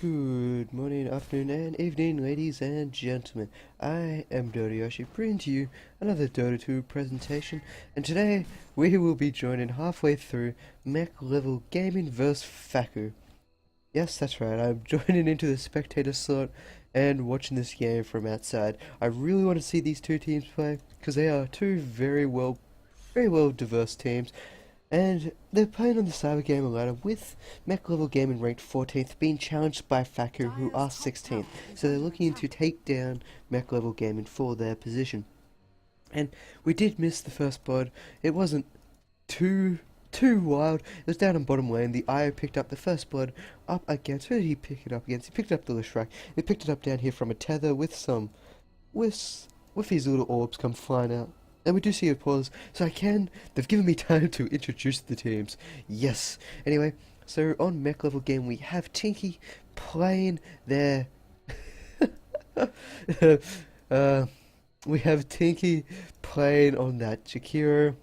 Good morning, afternoon, and evening, ladies and gentlemen. I am Dota bringing to you another Dota 2 presentation, and today we will be joining halfway through Mek Level Gaming vs Fakku. Yes, that's right, I'm joining into the spectator slot and watching this game from outside. I really want to see these two teams play, because they are two very well diverse teams. And they're playing on the Cybergamer Ladder with Mek Level Gaming ranked 14th being challenged by Fakku who are 16th. So they're looking to take down Mek Level Gaming for their position. And we did miss the first blood. It wasn't too wild. It was down in bottom lane. The IO picked up the first blood up against. Who did he pick it up against? He picked up the Lishrak. He picked it up down here from a tether with these little orbs come flying out. And we do see a pause, so they've given me time to introduce the teams. Yes. Anyway, so on Mek Level Game we have Tinky playing their... we have Tinky playing on that Jakiro.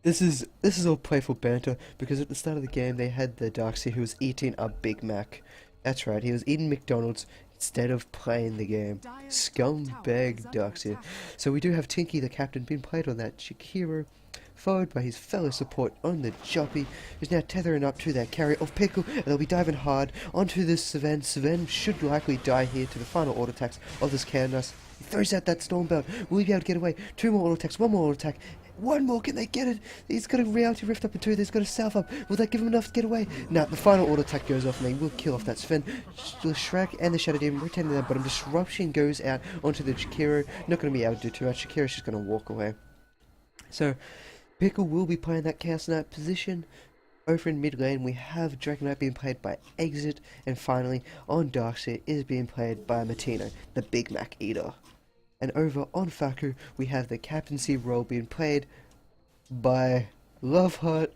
This is all playful banter, because at the start of the game they had the Darkseer who was eating a Big Mac. That's right, he was eating McDonald's instead of playing the game. Scumbag Darkseer. So we do have Tinky, the captain, being played on that Jakiro, followed by his fellow support on the Joppy, who's now tethering up to that carry of Pickle, and they'll be diving hard onto this Sven. Sven should likely die here to the final auto attacks of this Candace. He throws out that Stormbelt. Will he be able to get away? Two more auto attacks, one more auto attack. One more, can they get it? He's got a reality rift up in two, there's got a self up. Will that give him enough to get away? No, the final auto attack goes off and they will kill off that Sven. The Shrek and the Shadow Demon rotating that bottom. Disruption goes out onto the Jakiro. Not going to be able to do too much. Jakiro's just going to walk away. So, Pickle will be playing that Chaos Knight position. Over in mid lane we have Dragon Knight being played by Exit. And finally, on Darkseer is being played by Martino, the Big Mac Eater. And over on Fakku, we have the captaincy role being played by Loveheart.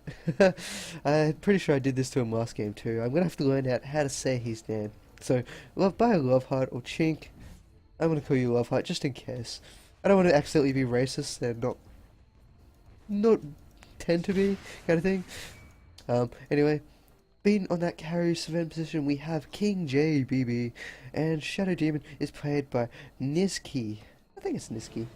I'm pretty sure I did this to him last game too. I'm going to have to learn out how to say his name. So, by Loveheart or Chink. I'm going to call you Loveheart just in case. I don't want to accidentally be racist and not tend to be, kind of thing. Anyway. Being on that carry Sven position, we have King JBB, and Shadow Demon is played by Niski. I think it's Niski.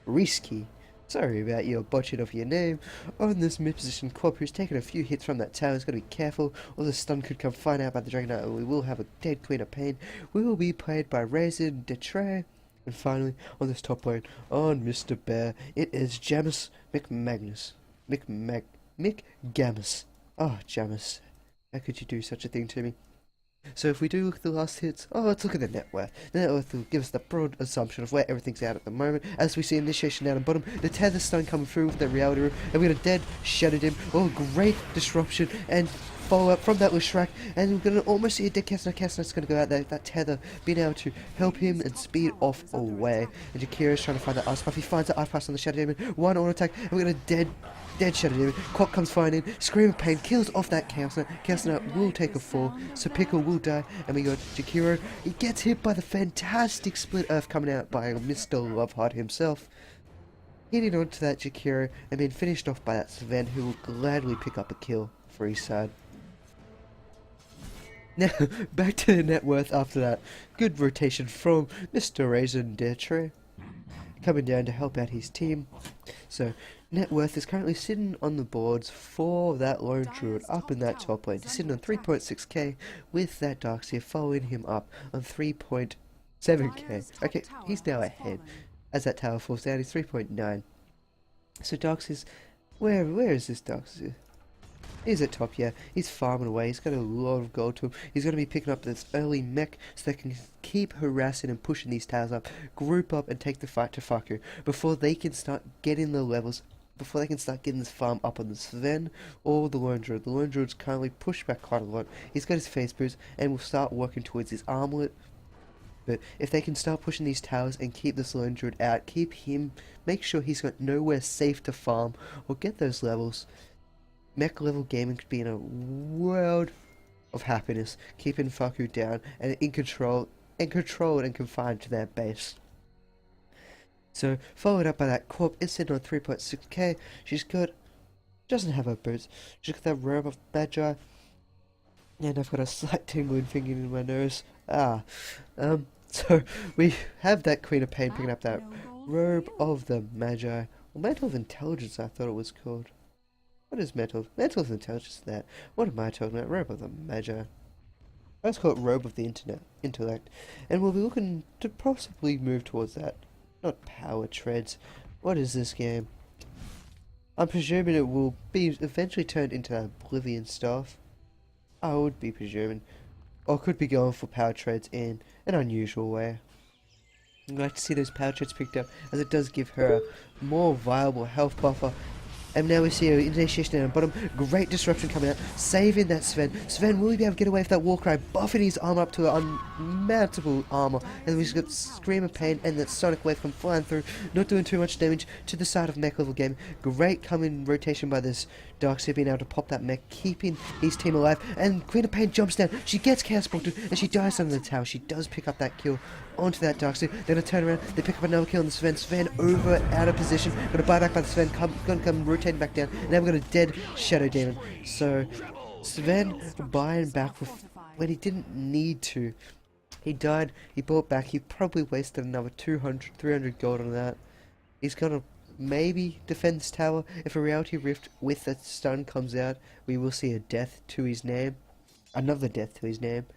Risky. Sorry about your botching of your name. On this mid position, Quab, who's taken a few hits from that tower, is going to be careful, or the stun could come flying out by the Dragon Knight, and we will have a dead Queen of Pain. We will be played by Raisin Detray. And finally, on this top lane, on Mr. Bear, it is Jamis McMagnus. McGamus. Oh, Jamis. How could you do such a thing to me? So if we do look at the last hits, let's look at the net worth. The net worth will give us the broad assumption of where everything's at the moment. As we see initiation down the bottom, the tether stun coming through with the reality room, and we got a dead Shadow Dim. Oh, great disruption and follow up from that with Shrek, and we're gonna almost see a dead Kessner. Kessner's gonna go out there, that tether being able to help him and speed off away. And Jakiro's trying to find that ice pass. He finds that ice pass on the Shadow Demon. One auto attack, and we got a dead Shadow Demon. Quack comes flying in, Scream of Pain kills off that Chaos Knight. Chaos Knight will take a fall, so Pickle will die, and we got Jakiro. He gets hit by the fantastic Split Earth coming out by Mr. Loveheart himself. Hitting onto that Jakiro, and being finished off by that Sven, who will gladly pick up a kill for his side. Now, back to the net worth after that. Good rotation from Mr. Raisin Detray, coming down to help out his team. So, net worth is currently sitting on the boards for that Lone Druid up in that top lane. He's sitting on 3.6k with that Darkseer following him up on 3.7k. Okay, he's now ahead. As that tower falls down, he's 3.9. So Darkseer's... Where is this Darkseer? He's at top, yeah. He's farming away. He's got a lot of gold to him. He's going to be picking up this early mech so they can keep harassing and pushing these towers up, group up and take the fight to Fakku before they can start getting the levels, before they can start getting this farm up on the Sven or the Lone Druid. The Lone Druid's currently pushed back quite a lot. He's got his face boost and will start working towards his armlet. But if they can start pushing these towers and keep this Lone Druid out, keep him, make sure he's got nowhere safe to farm or get those levels, Mek Level Gaming could be in a world of happiness, keeping Fakku down and in control and controlled and confined to their base. So, followed up by that Corp is sitting on 3.6k. She's got, doesn't have her boots. She's got that robe of Magi. And I've got a slight tingling finger in my nose. So we have that Queen of Pain picking up that Robe of the Magi. Or Mantle of Intelligence, I thought it was called. What is Mantle of Intelligence that? What am I talking about? Robe of the Magi. Let's call it Robe of the Intellect. And we'll be looking to possibly move towards that. Not power treads. What is this game? I'm presuming it will be eventually turned into Oblivion stuff. I would be presuming. Or could be going for power treads in an unusual way. I'd like to see those power treads picked up, as it does give her a more viable health buffer. And now we see her initiation down bottom. Great disruption coming out, saving that Sven. Sven, will he be able to get away with that Warcry, buffing his armor up to an unmountable armor. And we've got Scream of Pain and that Sonic Wave come flying through, not doing too much damage to the side of Mek Level Gaming. Great coming rotation by this Darkseid, being able to pop that mech, keeping his team alive. And Queen of Pain jumps down, she gets Chaos Bolted, and she dies under the tower. She does pick up that kill onto that Darkseid. Then a turn around, they pick up another kill on the Sven. Sven over, out of position, gonna buy back by the Sven, gonna come rotating back down. And now we've got a dead Shadow Demon. So Sven buying back when he didn't need to. He died, he bought back, he probably wasted another 200, 300 gold on that. He's gonna maybe defend this tower. If a Reality Rift with a stun comes out, we will see a death to his name. Another death to his name.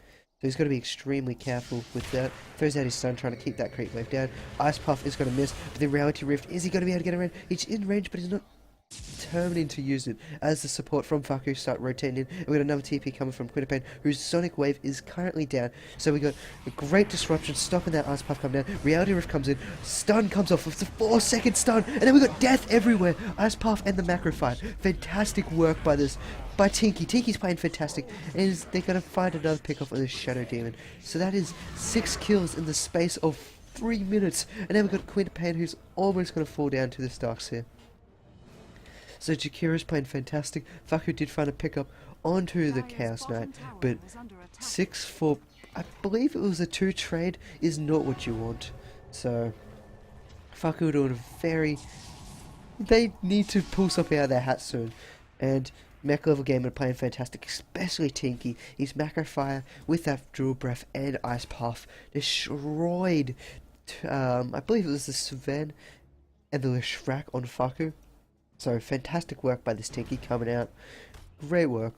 So he's got to be extremely careful with that. Throws out his stun, trying to keep that creep wave down. Ice Puff is going to miss, but the Reality Rift, is he going to be able to get around? He's in range, but he's not determining to use it. As the support from Fakku start rotating in, and we got another TP coming from Queen of Pain, whose Sonic Wave is currently down. So we got a great disruption, stopping that Ice Puff coming down. Reality Rift comes in, stun comes off, it's a 4-second stun, and then we got death everywhere. Ice Puff and the macro fight. Fantastic work by Tinky. Tinky's playing fantastic, and they're going to find another pick off of this Shadow Demon. So that is 6 kills in the space of 3 minutes, and then we've got Queen of Pain, who's almost going to fall down to this Darkseid. So Jakira's playing fantastic. Fakku did find a pickup onto the Chaos Knight, but 6 for, I believe it was a 2 trade, is not what you want. So Fakku doing a very, they need to pull something out of their hat soon. And Mek Level Gamer playing fantastic, especially Tinky. His Macro Fire with that Drill Breath and Ice Puff destroyed, I believe it was the Sven and the Leshrac on Fakku. So fantastic work by this Tinky coming out. Great work.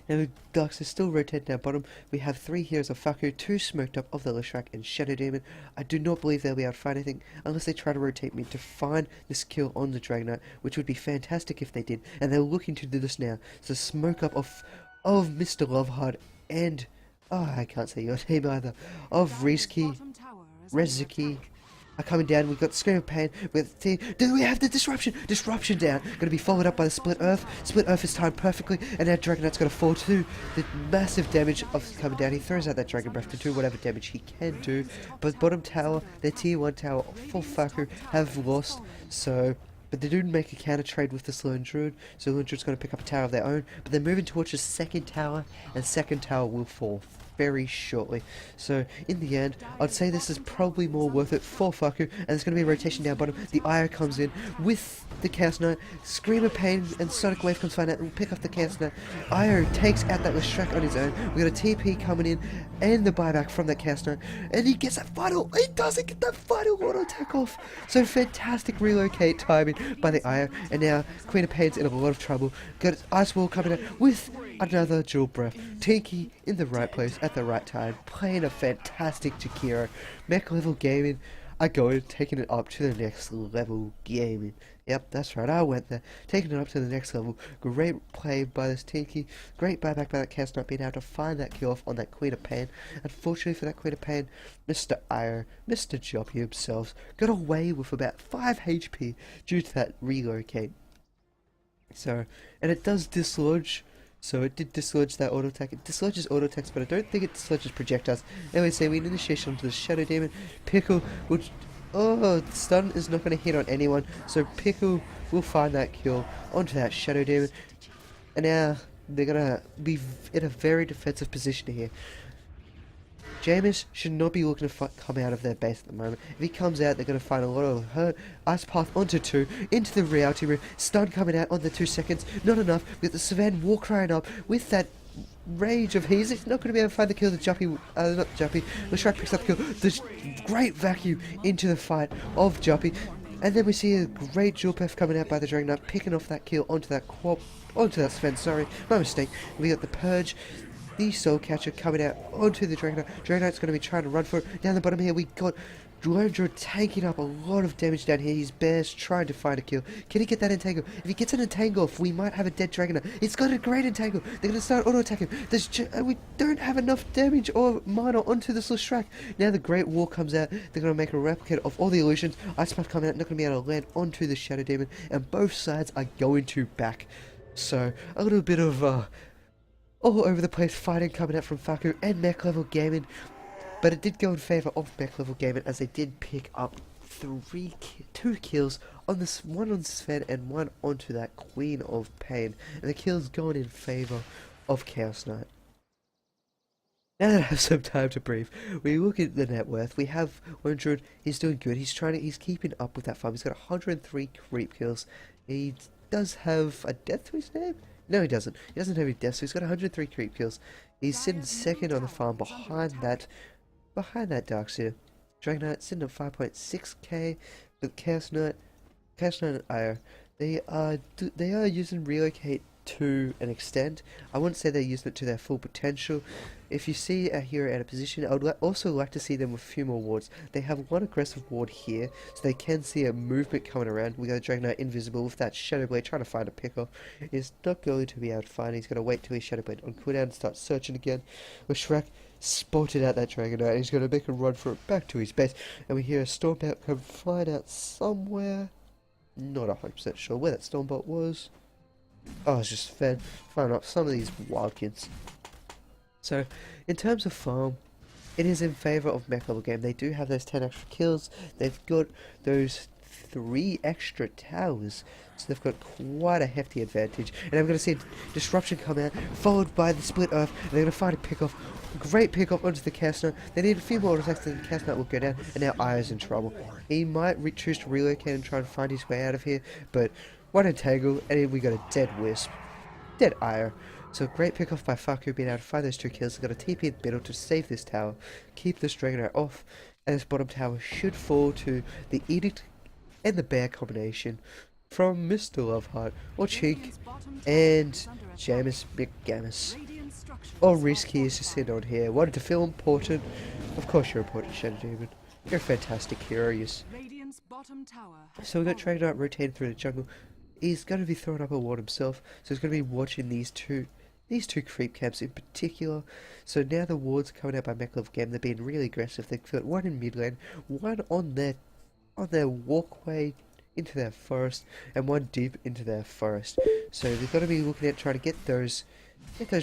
Now the Ducks are still rotating down bottom. We have 3 heroes of Fakku, 2 smoked up of the Leshrac and Shadow Demon. I do not believe they'll be able to find anything unless they try to rotate me to find this kill on the Dragon Knight, which would be fantastic if they did. And they're looking to do this now. So smoke up of Mr. Loveheart and, oh, I can't say your name either, of Rezuki. Are coming down. We've got Scream of Pain with the, do we have the disruption down, going to be followed up by the Split Earth is timed perfectly, and now Dragon Knight's going to fall to the massive damage of coming down. He throws out that Dragon Breath to do whatever damage he can do, but bottom tower, their tier 1 tower for Fakku have lost. So but they do make a counter trade with this Lone Druid, so Lone Druid's going to pick up a tower of their own, but they're moving towards the second tower, and second tower will fall very shortly. So in the end, I'd say this is probably more worth it for Fakku, and there's going to be a rotation down bottom. The Io comes in with the Chaos Knight, Scream of Pain and Sonic Wave comes find out and will pick up the Chaos Knight. Io takes out that Leshrac on his own. We got a TP coming in and the buyback from that Chaos Knight, and he gets that final, he doesn't get that final auto attack off. So fantastic relocate timing by the Io, and now Queen of Pain's in a lot of trouble. Got Ice Wall coming out with another Dual Breath. Tinky in the right place at the right time, playing a fantastic Jakiro. Mek Level Gaming are going, taking it up to the next level gaming. Yep, that's right, I went there. Taking it up to the next level. Great play by this Tinky. Great buyback by that Chaos Knight, being able to find that kill off on that Queen of Pain. Unfortunately for that Queen of Pain, Mr. Io, Mr. Joppy himself, got away with about 5 HP due to that relocate. So, and it does dislodge. So it did dislodge that auto attack. It dislodges auto attacks, but I don't think it dislodges projectiles. Anyway, so we initiate onto the Shadow Demon. Pickle, which, oh, the stun is not going to hit on anyone. So Pickle will find that kill onto that Shadow Demon. And now they're going to be in a very defensive position here. Jameis should not be looking to come out of their base at the moment. If he comes out, they're going to find a lot of hurt. Ice Path onto 2, into the Reality Room. Stun coming out on the 2 seconds. Not enough. With the Sven War crying up with that rage of he's not going to be able to find the kill. The Juppy, not Juppy, Leshrac picks up the kill. This great vacuum into the fight of Juppy. And then we see a great dual path coming out by the Dragon Knight, picking off that kill onto that Sven, sorry, my mistake. We got the Purge, the Soul Catcher coming out onto the Dragon Knight. Dragon Knight's going to be trying to run for it. Down the bottom here we got Dwarndra taking up a lot of damage down here. He's Bear's trying to find a kill. Can he get that entangle? If he gets an entangle off, we might have a dead Dragon Knight. He's got a great entangle. They're going to start auto-attacking. We don't have enough damage or mana onto this Leshrac. Now the Great War comes out. They're going to make a replicate of all the illusions. Ice Path coming out, not going to be able to land onto the Shadow Demon. And both sides are going to back. So, a little bit of all over the place fighting coming out from Fakku and Mek Level Gaming. But it did go in favour of Mek Level Gaming as they did pick up two kills on this, one on Sven and one onto that Queen of Pain. And the kills going in favour of Chaos Knight. Now that I have some time to breathe, we look at the net worth. We have 100. He's doing good. He's keeping up with that farm. He's got 103 creep kills. He does have a death to his name? No, he doesn't. He doesn't have any deaths, so he's got 103 creep kills. He's sitting second on the farm behind that Darkseer. Dragon Knight sitting at 5.6k, but Chaos Knight and Ire, they are using Relocate to an extent. I wouldn't say they're using it to their full potential. If you see a hero out of position, I would also like to see them with a few more wards. They have one aggressive ward here, so they can see a movement coming around. We got a Dragon Knight invisible with that Shadow Blade trying to find a pickoff. He's not going to be able to find it. He's going to wait till his Shadow Blade on cooldown and start searching again. Leshrac spotted out that Dragon Knight and he's going to make a run for it back to his base. And we hear a Stormbolt come flying out somewhere. Not 100% sure where that Stormbolt was. Oh, it's just firing up some of these wild kids. So, in terms of farm, it is in favour of Mek Level Game. They do have those 10 extra kills. They've got those 3 extra towers. So they've got quite a hefty advantage. And I'm going to see Disruption come out, followed by the Split Earth. And they're going to find a pickoff. Great pickoff onto the Chaos Knight. They need a few more attacks, then the Chaos Knight will go down. And now Ire's in trouble. He might choose to relocate and try and find his way out of here. But one entangle, and then we got a dead Wisp. Dead Ire. So great pick off by Fakku, being able to find those 2 kills. They've got a TP in the middle to save this tower, keep this Dragon Knight off, and this bottom tower should fall to the Edict and the Bear combination from Mr. Loveheart, or Cheek, and Jameis McGamus. All risky is to sit on here. Wanted to feel important. Of course you're important, Shadow Demon. You're a fantastic hero, yes. So we got Dragon Knight rotating through the jungle. He's going to be throwing up a ward himself, so he's going to be watching these two creep camps in particular. So now the wards coming out by Mek Level Game, they're being really aggressive. They've got one in mid lane, one on their walkway into their forest, and one deep into their forest. So they've got to be looking at trying to get those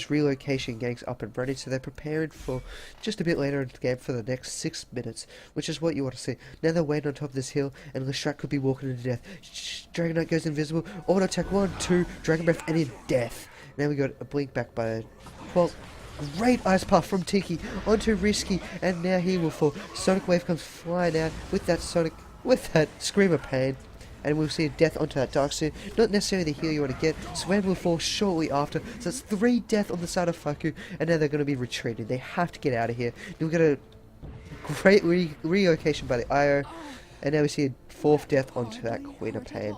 relocation ganks up and running, so they're preparing for just a bit later in the game for the next 6 minutes, which is what you want to see. Now they're waiting on top of this hill, and Leshrac could be walking into death. Dragon Knight goes invisible, auto attack 1, 2, Dragon Breath, and in death. Now we got a blink back by, well, great Ice Path from Tiki onto Risky, and now he will fall. Sonic Wave comes flying out with that Scream of Pain. And we'll see a death onto that Darkseer. Not necessarily the heal you want to get. Swan will fall shortly after. So it's 3 death on the side of Fakku. And now they're going to be retreating. They have to get out of here. We'll get a great relocation by the Ire. And now we see a 4th death onto that Queen of Pain.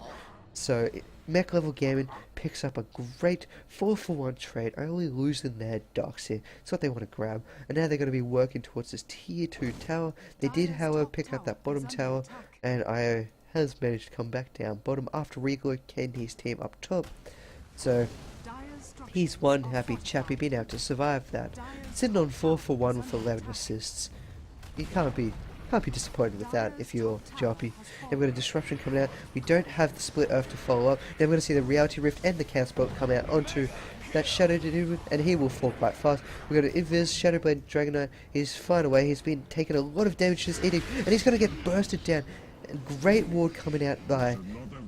So Mek Level Gaming picks up a great 4-for-1 trade, only losing their Darkseer. That's what they want to grab. And now they're going to be working towards this tier 2 tower. They did, however, pick up that bottom tower. And Ire has managed to come back down bottom after relocating his team up top. So he's one happy chappy being able to survive that. Sitting on 4-for-1 with 11 assists. You can't be disappointed with that if you're Joppy. Then we've got a Disruption coming out. We don't have the Split Earth to follow up. Then we're going to see the Reality Rift and the Chaos Bolt come out onto that Shadow Demon, and he will fall quite fast. We've got an Invis, Shadow Blade, Dragon Knight. He's fine away. He's been taking a lot of damage to this edict, and he's going to get bursted down. Great ward coming out by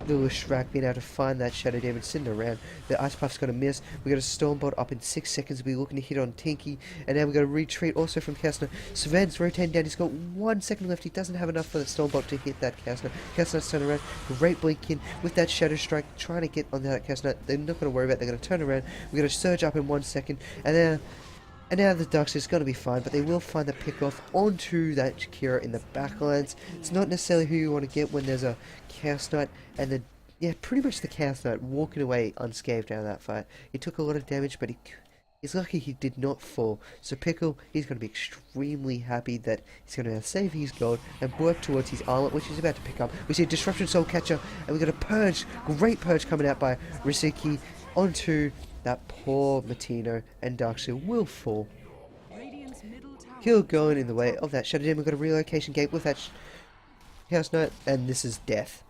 Little Shrek being able to find that Shadow Demon sitting around. The Ice Puff's got to miss. We got a Stormbolt up in 6 seconds. We're looking to hit on Tinky. And now we got to retreat also from Kastner. Sven's rotating down. He's got 1 second left. He doesn't have enough for the Stormbolt to hit that Kastner. Kastner's turning around. Great blink in with that Shadow Strike. Trying to get on that Kastner. They're not going to worry about it. They're going to turn around. We're going to surge up in 1 second. And now the Ducks is going to be fine, but they will find the pick-off onto that Jakira in the backlines. It's not necessarily who you want to get when there's a Chaos Knight and the... Yeah, pretty much the Chaos Knight walking away unscathed out of that fight. He took a lot of damage, but he's lucky he did not fall. So Pickle, he's going to be extremely happy that he's going to save his gold and work towards his armor, which he's about to pick up. We see a Disruption Soul Catcher, and we got a Purge, great Purge coming out by Risiki onto... that poor Matino, and Darkseid will fall. He'll go in the way of that Shadow Demon. We've got a relocation gate with that Chaos Knight, and this is death.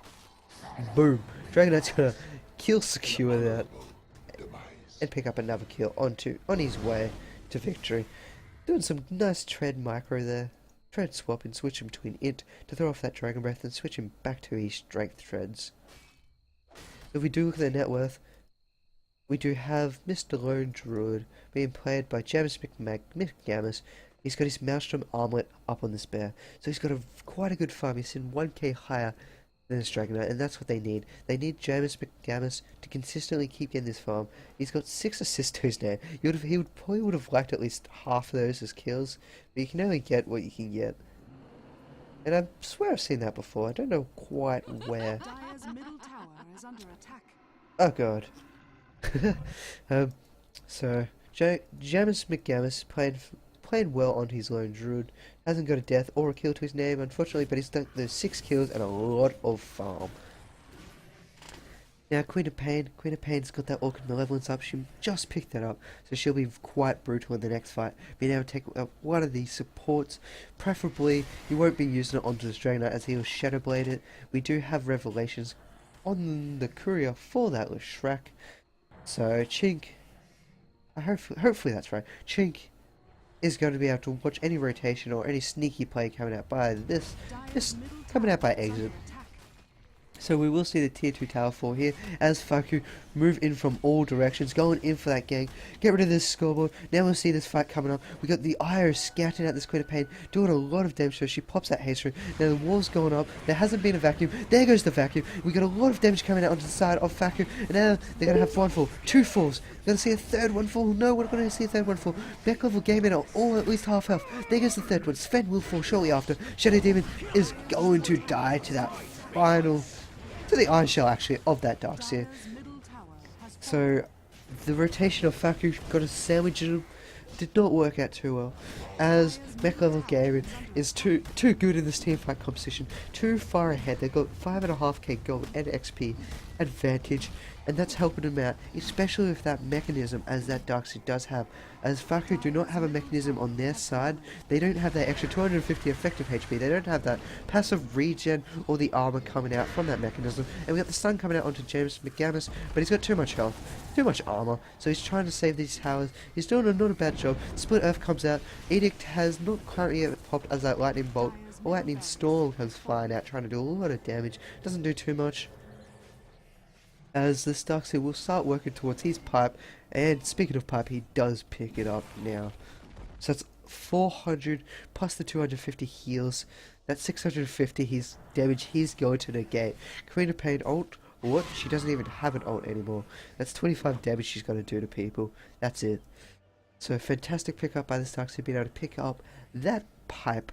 Boom. Dragon Knight's gonna kill secure that and pick up another kill on his way to victory. Doing some nice tread micro there. Tread swap and switch him between int to throw off that Dragon Breath and switch him back to his strength treads. If we do look at their net worth, we do have Mr. Lone Druid being played by Jamis McGamus. He's got his Maelstrom Armlet up on this bear. So he's got quite a good farm. He's in 1k higher than this Dragon Knight, and that's what they need. They need Jamis McGamus to consistently keep getting this farm. He's got 6 assists to his name. He probably would have liked at least half of those as kills, but you can only get what you can get. And I swear I've seen that before. I don't know quite where. Oh god. So Jamis McGamus playing well on his Lone Druid. Hasn't got a death or a kill to his name, unfortunately, but he's done those 6 kills and a lot of farm. Now Queen of Pain's got that Orchid Malevolence up. She just picked that up, so she'll be quite brutal in the next fight. Being able to take out one of these supports, preferably he won't be using it onto the Dragon Knight as he will Shadow Blade it. We do have Revelations on the courier for that with Shrek. So Chink, hopefully that's right, Chink is going to be able to watch any rotation or any sneaky play coming out by this coming out by exit. So we will see the tier 2 tower fall here as Fakku move in from all directions, going in for that gang. Get rid of this scoreboard. Now we'll see this fight coming up. We got the Io scouting out this Queen of Pain, doing a lot of damage, so she pops that haste ring. Now the wall's going up. There hasn't been a vacuum. There goes the vacuum. We got a lot of damage coming out onto the side of Fakku. And now they're going to have 1 fall, 2 falls. We're going to see a 3rd one fall. No, we're not going to see a 3rd one fall. Mek Level Gaming are all at least half health. There goes the 3rd one. Sven will fall shortly after. Shadow Demon is going to die to that final... to the Iron Shell actually of that Darkseid. So the rotation of Fakku got a sandwich in him. Did not work out too well, as Mek Level Gaming is too good in this team fight competition, too far ahead. They've got 5.5k gold and XP advantage, and that's helping them out, especially with that mechanism as that Darkseid does have. As Fakku do not have a mechanism on their side, they don't have that extra 250 effective HP, they don't have that passive regen or the armor coming out from that mechanism, and we got the stun coming out onto James McGamus, but he's got too much health, too much armor, so he's trying to save these towers. He's doing not a bad job. Split Earth comes out. Edict has not currently yet popped as that Lightning Bolt or Lightning Storm comes flying out, trying to do a lot of damage. Doesn't do too much, as this Darkseid will start working towards his pipe, and speaking of pipe, he does pick it up now. So that's 400 plus the 250 heals. That's 650 his damage he's going to negate. Queen of Pain ult, what? She doesn't even have an ult anymore. That's 25 damage she's going to do to people. That's it. So fantastic pickup by this Darkseid, being able to pick up that pipe.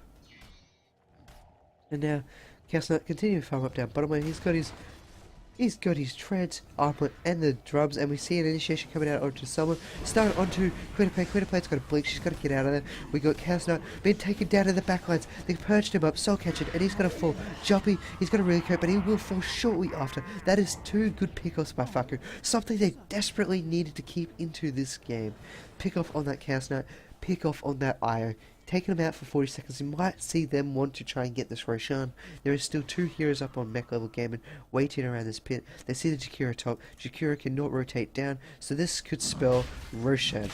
And now Chaos Knight continuing to farm up down bottom lane. He's got his treads, armlet, and the drums, and we see an initiation coming out onto someone. Starting onto Queen of Pain. Queen of Pain's got a blink, she's got to get out of there. We got Chaos Knight being taken down in the backlines. They perched him up, soul catching, and he's going to fall. Jumpy, he's going to really cope, but he will fall shortly after. That is 2 good pickoffs by Fakku. Something they desperately needed to keep into this game. Pick off on that Chaos Knight, pick off on that Io. Taking them out for 40 seconds, you might see them want to try and get this Roshan. There is still 2 heroes up on Mek Level Gaming waiting around this pit. They see the Jakira top. Jakira cannot rotate down, so this could spell Roshan.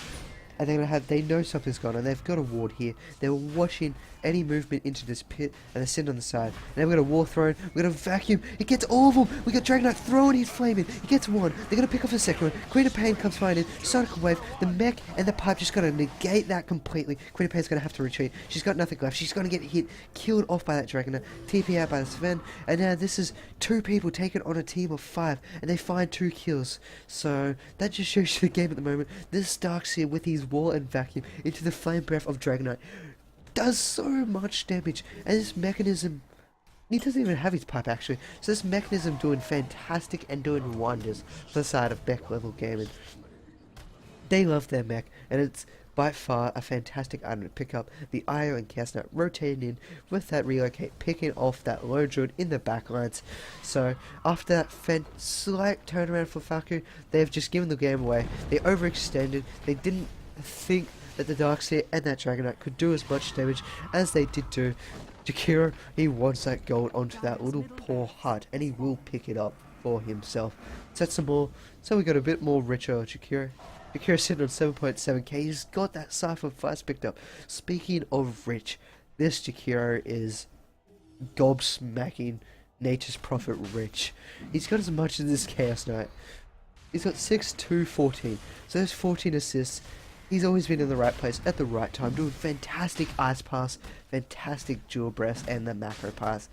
and they know something's gone on. They've got a ward here. They're watching any movement into this pit, and they're sitting on the side. And then we've got a wall thrown. We've got a vacuum. It gets all of them. We got Dragonite throwing his flame in. He gets one. They're gonna pick off the second one. Queen of Pain comes flying in. Sonic Wave. The mech and the pipe just gonna negate that completely. Queen of Pain's gonna have to retreat. She's got nothing left. She's gonna get hit, killed off by that Dragonite. TP out by the Sven. And now this is 2 people taken on a team of 5, and they find 2 kills. So that just shows you the game at the moment. This Darkseer with his wall and vacuum into the flame breath of Dragonite does so much damage, and this mechanism, he doesn't even have his pipe actually, so this mechanism doing fantastic and doing wonders for the side of Mek Level Gaming. They love their mech, and it's by far a fantastic item to pick up. The IO and Chaos Knight rotating in with that relocate, picking off that low druid in the backlines. So after that slight turnaround for Fakku, they've just given the game away. They overextended. They didn't think that the Darkseer and that Dragonite could do as much damage as they did do. Jakiro, he wants that gold onto that little poor hut, and he will pick it up for himself. Set some more, so we got a bit more richer Jakiro. Jakiro sitting on 7.7k, he's got that Cypher fast picked up. Speaking of rich, this Jakiro is gobsmacking Nature's Prophet rich. He's got as much as this Chaos Knight. He's got 6, 2, 14, so there's 14 assists. He's always been in the right place at the right time, doing fantastic ice pass, fantastic dual breast, and the macro pass.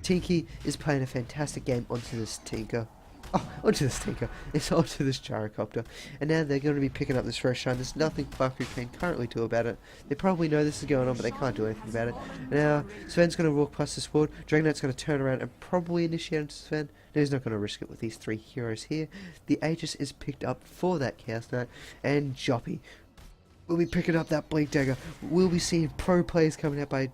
Tinky is playing a fantastic game onto this Tinker. Oh, onto this Tinker. It's onto this Gyrocopter. And now they're going to be picking up this fresh shine. There's nothing Fakku can currently do about it. They probably know this is going on, but they can't do anything about it. Now, Sven's going to walk past the sword. Dragonite's going to turn around and probably initiate into Sven. No, he's not going to risk it with these 3 heroes here. The Aegis is picked up for that Chaos Knight. And Joppy will be picking up that Blink Dagger. We'll be seeing pro plays coming out by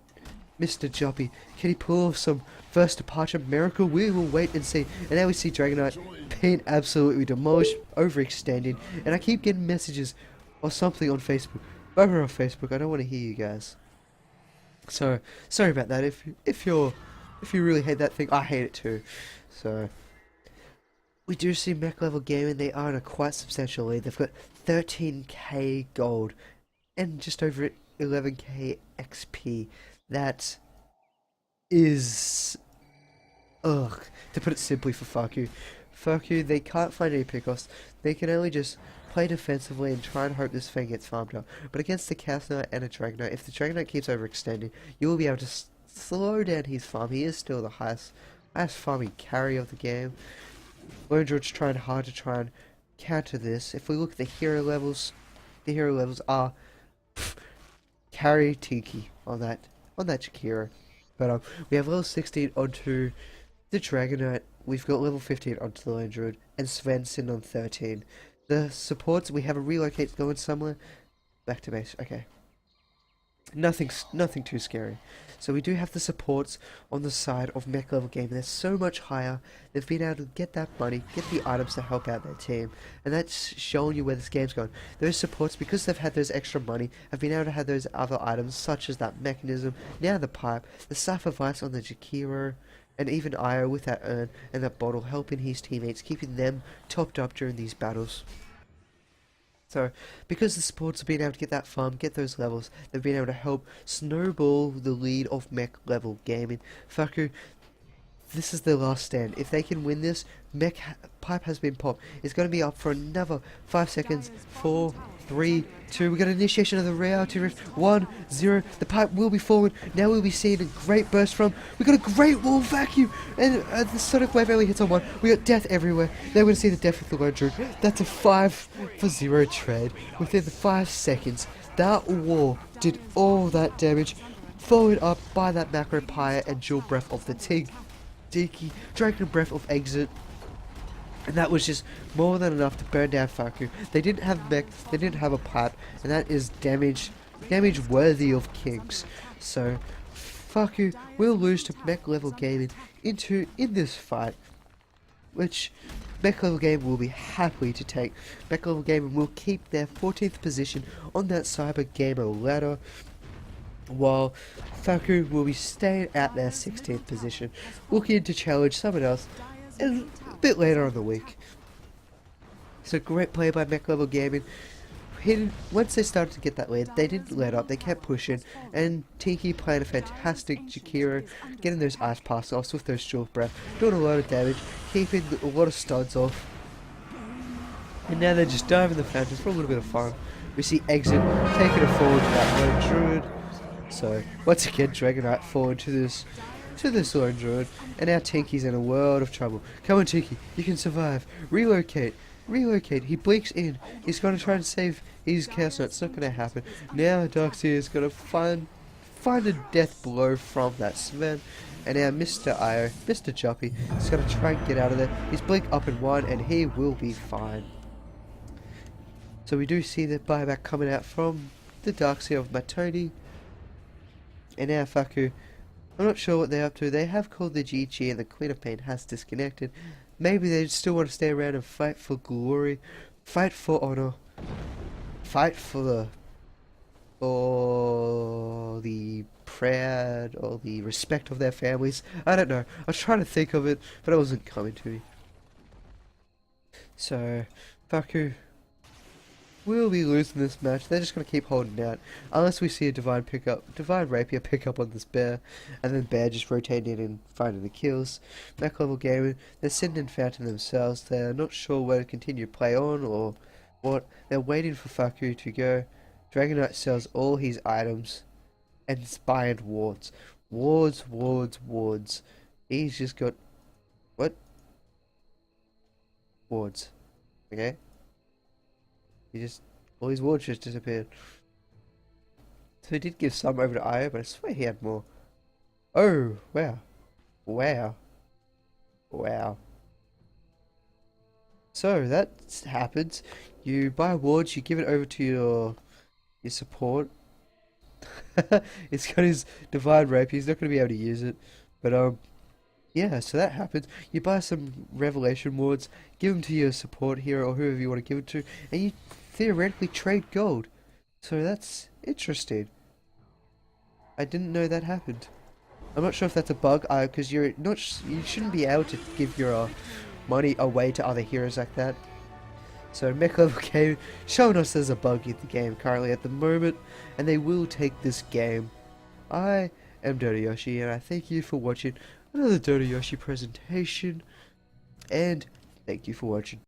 Mr. Joppy. Can he pull off some first departure miracle? We will wait and see. And now we see Dragonite being absolutely demolished, overextending. And I keep getting messages or something on Facebook. Over on Facebook, I don't want to hear you guys. So sorry about that. If you really hate that thing, I hate it too. So we do see Mek Level Gaming. They are in a quite substantial lead. They've got 13k gold and just over 11k XP. That is, to put it simply for Fakku. Fakku, they can't find any pickoffs. They can only just play defensively and try and hope this thing gets farmed up. But against the Chaos Knight and a Dragonite, if the Dragonite keeps overextending, you will be able to slow down his farm. He is still the highest farming carry of the game. Lone Druid's trying hard to try and counter this. If we look at the hero levels are carry Tiki on that Jakiro. But we have level 16 onto the Dragonite. We've got level 15 onto the Lone Druid, and Sven sitting on 13. The supports, we have a relocate going somewhere. Back to base. Okay. Nothing too scary. So we do have the supports on the side of Mek Level Gaming. They're so much higher. They've been able to get that money, get the items to help out their team, and that's showing you where this game's going. Those supports, because they've had those extra money, have been able to have those other items such as that mechanism, now the pipe, the Cypher Vice on the Jakiro, and even Io with that urn and that bottle, helping his teammates, keeping them topped up during these battles. So, because the supports have been able to get that farm, get those levels, they've been able to help snowball the lead of Mek Level Gaming. Fakku, this is their last stand. If they can win this, pipe has been popped. It's going to be up for another 5 seconds. 4, 3, 2. We got initiation of the reality rift. 1, 0. The pipe will be forward. Now we'll be seeing a great burst from. We got a great wall vacuum, and the Sonic Wave only hits on 1. We got death everywhere. Now we're going to see the death with the Lone Druid. That's a 5 for 0 trade within the 5 seconds. That wall did all that damage, followed up by that macro pyre and dual breath of the Tiki, Dragon Breath of Exit. And that was just more than enough to burn down Fakku. They didn't have mech, they didn't have a pipe, and that is damage worthy of kings. So Fakku will lose to Mek Level Gaming in this fight, which Mek Level Gaming will be happy to take. Mek Level Gaming will keep their 14th position on that Cybergamer ladder, while Fakku will be staying at their 16th position, looking to challenge someone else a bit later on the week. So great play by Mek Level Gaming. once they started to get that lead, they didn't let up, they kept pushing, and Tiki playing a fantastic Jakiro, getting those ice pass offs with those short breath, doing a lot of damage, keeping a lot of studs off. And now they're just diving the fountains for a little bit of fun. We see Exit taking it forward to that lone druid. So once again, Dragonite forward to this lone druid, and now Tinky's in a world of trouble. Come on, Tinky, you can survive. Relocate. He blinks in. He's gonna try and save his Chaos Knight. It's not gonna happen. Now Darkseer is gonna find a death blow from that Sven. And now Mr. Io, Mr. Choppy, is gonna try and get out of there. He's blink up in one, and he will be fine. So we do see the buyback coming out from the Darkseer of Matoni. And now Fakku, I'm not sure what they're up to. They have called the GG and the Queen of Pain has disconnected. Maybe they still want to stay around and fight for glory, fight for honor, fight for the proud or the respect of their families. I don't know. I was trying to think of it, but it wasn't coming to me. So, Fakku will be losing this match. They're just going to keep holding out. Unless we see a Divine Rapier pick up on this Bear. And then Bear just rotating in and finding the kills. Mek Level Gaming, they're sitting in Fountain themselves. They're not sure where to continue to play on or what. They're waiting for Fakku to go. Dragonite sells all his items. And it's buying wards. Wards. He's just got... What? Wards. Okay? All his wards just disappeared. So he did give some over to Io, but I swear he had more. Oh, wow. So that happens. You buy wards, you give it over to your support. It's got his Divine Rapier, he's not going to be able to use it. But yeah, so that happens. You buy some Revelation wards, give them to your support hero or whoever you want to give it to, and you theoretically trade gold. So that's interesting. I didn't know that happened. I'm not sure if that's a bug, because you shouldn't be able to give your money away to other heroes like that. So Mek Level Gaming showing us there's a bug in the game currently at the moment, and they will take this game. I am Dota Yoshi, and I thank you for watching another Dota Yoshi presentation, and thank you for watching.